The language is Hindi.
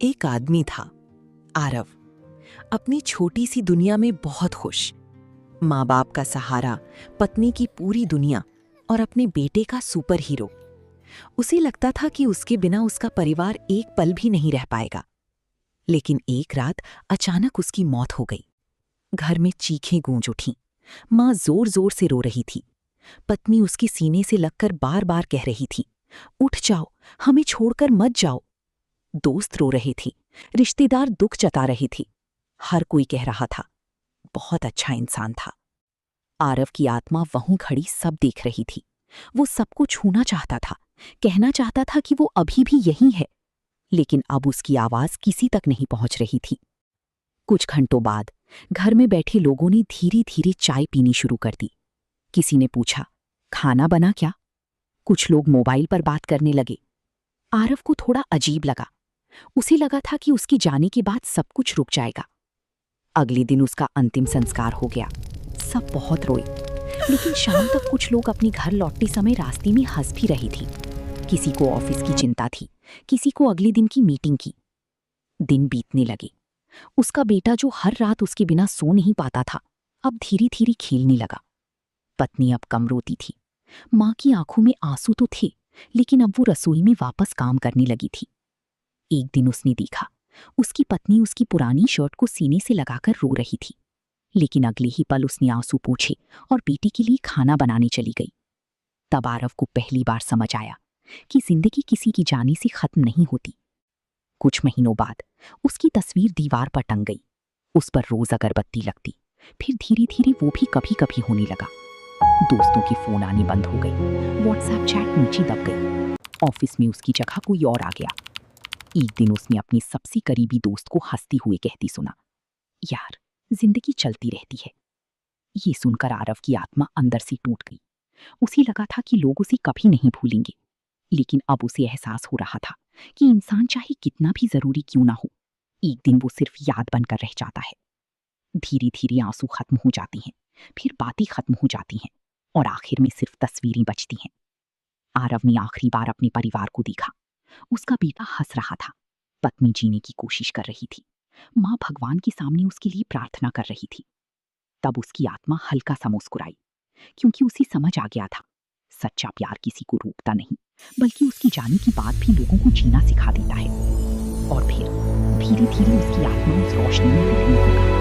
एक आदमी था, आरव, अपनी छोटी सी दुनिया में बहुत खुश। माँ बाप का सहारा, पत्नी की पूरी दुनिया और अपने बेटे का सुपर हीरो। उसे लगता था कि उसके बिना उसका परिवार एक पल भी नहीं रह पाएगा। लेकिन एक रात अचानक उसकी मौत हो गई। घर में चीखें गूंज उठीं। माँ जोर जोर से रो रही थी। पत्नी उसके सीने से लगकर बार बार कह रही थी, उठ जाओ, हमें छोड़कर मत जाओ। दोस्त रो रहे थे, रिश्तेदार दुख जता रहे थे। हर कोई कह रहा था, बहुत अच्छा इंसान था। आरव की आत्मा वहीं खड़ी सब देख रही थी। वो सबको छूना चाहता था, कहना चाहता था कि वो अभी भी यही है, लेकिन अब उसकी आवाज किसी तक नहीं पहुंच रही थी। कुछ घंटों बाद घर में बैठे लोगों ने धीरे धीरे चाय पीनी शुरू कर दी। किसी ने पूछा, खाना बना क्या? कुछ लोग मोबाइल पर बात करने लगे। आरव को थोड़ा अजीब लगा। उसे लगा था कि उसके जाने के बाद सब कुछ रुक जाएगा। अगले दिन उसका अंतिम संस्कार हो गया। सब बहुत रोए, लेकिन शाम तक कुछ लोग अपने घर लौटते समय रास्ते में हंस भी रही थी। किसी को ऑफिस की चिंता थी, किसी को अगले दिन की मीटिंग की। दिन बीतने लगे। उसका बेटा जो हर रात उसके बिना सो नहीं पाता था, अब धीरे धीरे खेलने लगा। पत्नी अब कम रोती थी। माँ की आंखों में आंसू तो थे, लेकिन अब वो रसोई में वापस काम करने लगी थी। एक दिन उसने देखा, उसकी पत्नी उसकी पुरानी शर्ट को सीने से लगाकर रो रही थी। लेकिन अगले ही पल उसने आंसू पोंछे और बेटी के लिए खाना बनाने चली गई। तब आरव को पहली बार समझ आया कि जिंदगी किसी की जाने से खत्म नहीं होती। कुछ महीनों बाद उसकी तस्वीर दीवार पर टंग गई। उस पर रोज अगरबत्ती लगती, फिर धीरे धीरे वो भी कभी कभी होने लगा। दोस्तों के फोन आने बंद हो गए, व्हाट्सएप चैट नीचे दब गई। ऑफिस में उसकी जगह कोई और आ गया। एक दिन उसने अपनी सबसे करीबी दोस्त को हंसते हुए कहती सुना, यार, जिंदगी चलती रहती है। ये सुनकर आरव की आत्मा अंदर से टूट गई। उसे लगा था कि लोग उसे कभी नहीं भूलेंगे, लेकिन अब उसे एहसास हो रहा था कि इंसान चाहे कितना भी जरूरी क्यों ना हो, एक दिन वो सिर्फ याद बनकर रह जाता है। धीरे धीरे आंसू खत्म हो जाते हैं, फिर बातें खत्म हो जाती हैं और आखिर में सिर्फ तस्वीरें बचती हैं। आरव ने आखिरी बार अपने परिवार को देखा। उसका बेटा हंस रहा था, पत्नी जीने की कोशिश कर रही थी, माँ भगवान के सामने उसके लिए प्रार्थना कर रही थी। तब उसकी आत्मा हल्का सा मुस्कुराई, क्योंकि उसे समझ आ गया था, सच्चा प्यार किसी को रोकता नहीं, बल्कि उसकी जाने के बाद भी लोगों को जीना सिखा देता है। और फिर धीरे धीरे उसकी आत्मा उस रोशनी में डूबने लगा।